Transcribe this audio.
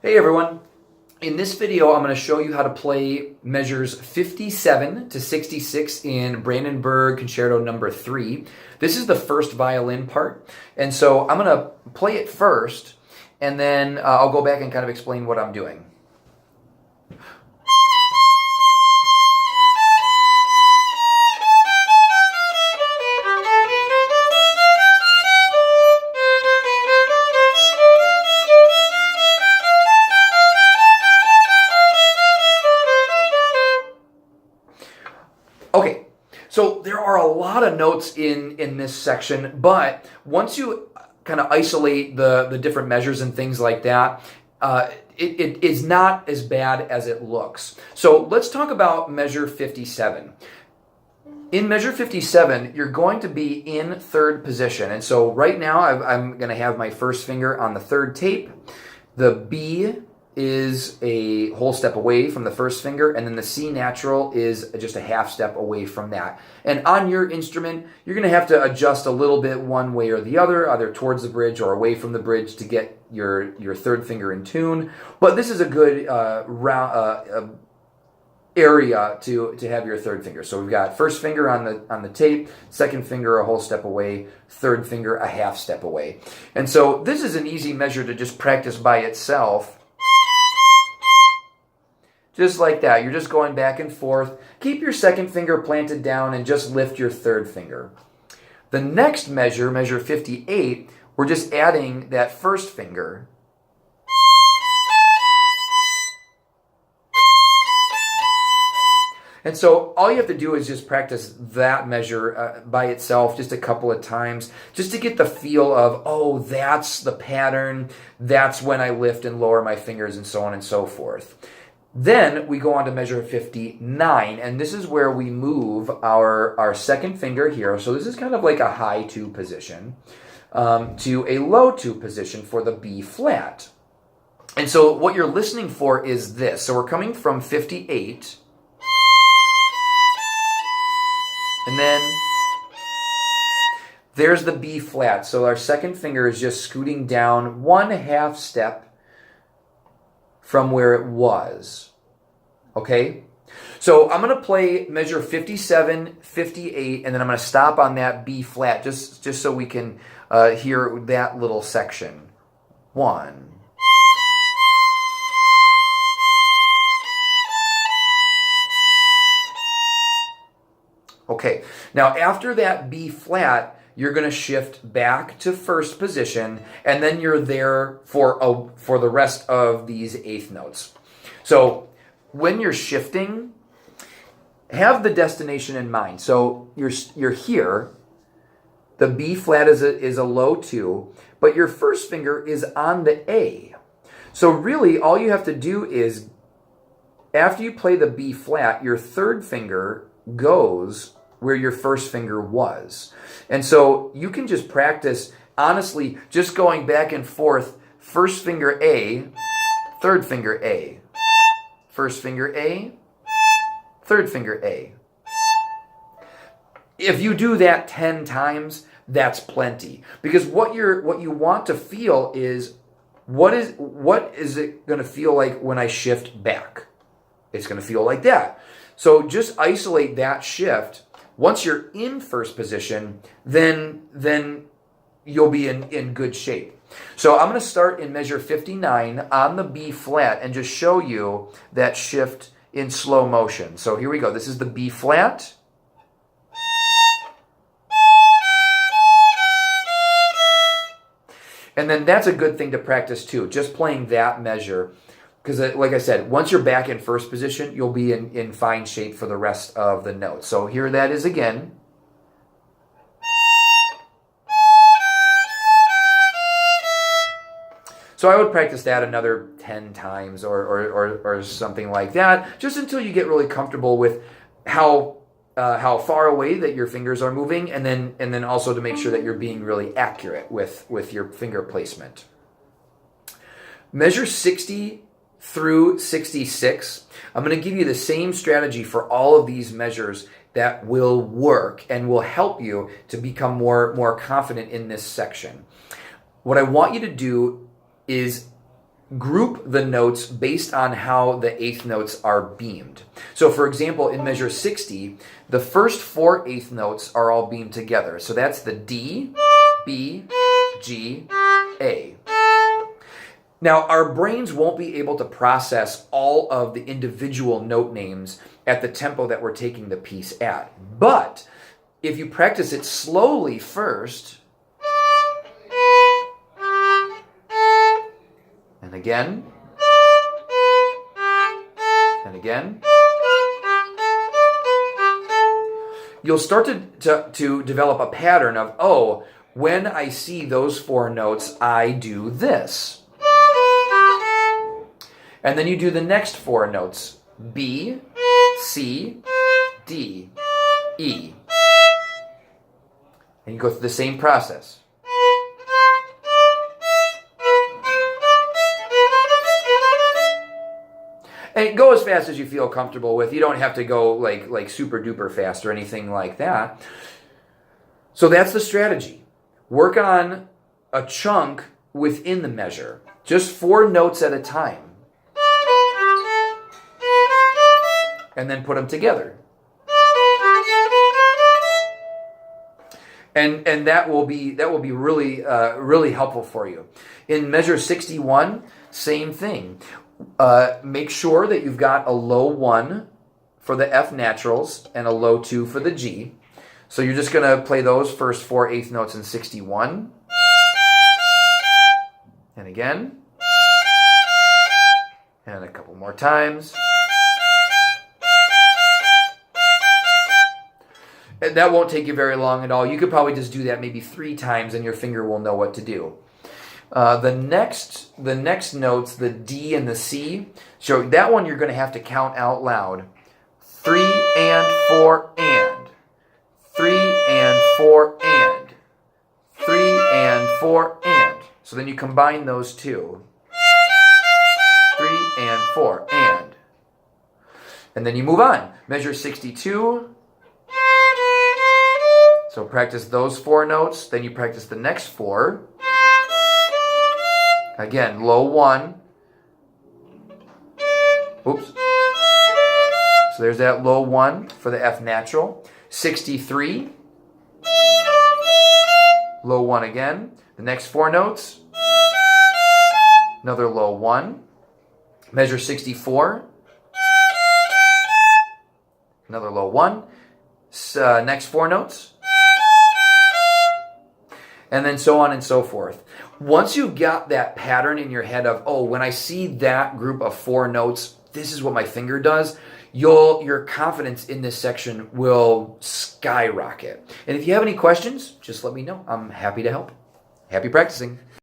Hey everyone, in this video I'm going to show you how to play measures 57 to 66 in Brandenburg Concerto number 3. This is the first violin part, and so I'm going to play it first, and then I'll go back and kind of explain what I'm doing. Okay, so there are a lot of notes in this section, but once you kind of isolate the different measures and things like that, it is not as bad as it looks. So let's talk about measure 57. In measure 57, you're going to be in third position. And so right now I'm going to have my first finger on the third tape. The B is a whole step away from the first finger, and then the C natural is just a half step away from that. And on your instrument, you're going to have to adjust a little bit one way or the other, either towards the bridge or away from the bridge to get your third finger in tune. But this is a good area to have your third finger. So we've got first finger on the tape, second finger a whole step away, third finger a half step away. And so this is an easy measure to just practice by itself. Just like that. You're just going back and forth. Keep your second finger planted down and just lift your third finger. The next measure, measure 58, we're just adding that first finger. And so all you have to do is just practice that measure by itself just a couple of times, just to get the feel of, oh, that's the pattern, that's when I lift and lower my fingers, and so on and so forth. Then we go on to measure 59, and this is where we move our second finger here. So this is kind of like a high 2 position to a low 2 position for the B flat. And so what you're listening for is this. So we're coming from 58, and then there's the B flat. So our second finger is just scooting down one half step from where it was. Okay? So I'm going to play measure 57, 58, and then I'm going to stop on that B flat just so we can hear that little section. 1. Okay. Now after that B flat, you're going to shift back to first position, and then you're there for the rest of these eighth notes. So when you're shifting, have the destination in mind. So you're here. The B flat is a low 2, but your first finger is on the A. So really, all you have to do is, after you play the B flat, your third finger goes where your first finger was. And so you can just practice, honestly, just going back and forth, first finger A, third finger A, first finger A, third finger A. If you do that 10 times, that's plenty. Because what you want to feel is, what is it going to feel like when I shift back? It's going to feel like that. So just isolate that shift. Once you're in first position, then you'll be in good shape. So I'm going to start in measure 59 on the B flat and just show you that shift in slow motion. So here we go. This is the B flat. And then that's a good thing to practice too, just playing that measure. Because like I said, once you're back in first position, you'll be in fine shape for the rest of the notes. So here that is again. So I would practice that another 10 times or something like that, just until you get really comfortable with how far away that your fingers are moving, and then also to make sure that you're being really accurate with your finger placement. Measure 60 through 66, I'm going to give you the same strategy for all of these measures that will work and will help you to become more confident in this section. What I want you to do is group the notes based on how the eighth notes are beamed. So for example, in measure 60, the first 4 eighth notes are all beamed together. So that's the D, B, G, A. Now, our brains won't be able to process all of the individual note names at the tempo that we're taking the piece at. But if you practice it slowly first, and again, and again, you'll start to develop a pattern of, oh, when I see those 4 notes, I do this. And then you do the next 4 notes, B, C, D, E. And you go through the same process. And go as fast as you feel comfortable with. You don't have to go like super duper fast or anything like that. So that's the strategy. Work on a chunk within the measure. Just 4 notes at a time. And then put them together. And that will be really really helpful for you. In measure 61, same thing. Make sure that you've got a low 1 for the F naturals and a low 2 for the G. So you're just going to play those first 4 eighth notes in 61. And again. And a couple more times. And that won't take you very long at all. You could probably just do that maybe 3 times and your finger will know what to do. The next notes, the D and the C, so that one you're going to have to count out loud. 3 and 4 and. 3 and 4 and. 3 and 4 and. So then you combine those 2. 3 and 4 and. And then you move on. Measure 62. So practice those 4 notes, then you practice the next 4. Again, low 1. Oops. So there's that low 1 for the F natural. 63. Low 1 again. The next 4 notes. Another low 1. Measure 64. Another low 1. Next 4 notes. And then so on and so forth. Once you've got that pattern in your head of, oh, when I see that group of 4 notes, this is what my finger does, your confidence in this section will skyrocket. And if you have any questions, just let me know. I'm happy to help. Happy practicing.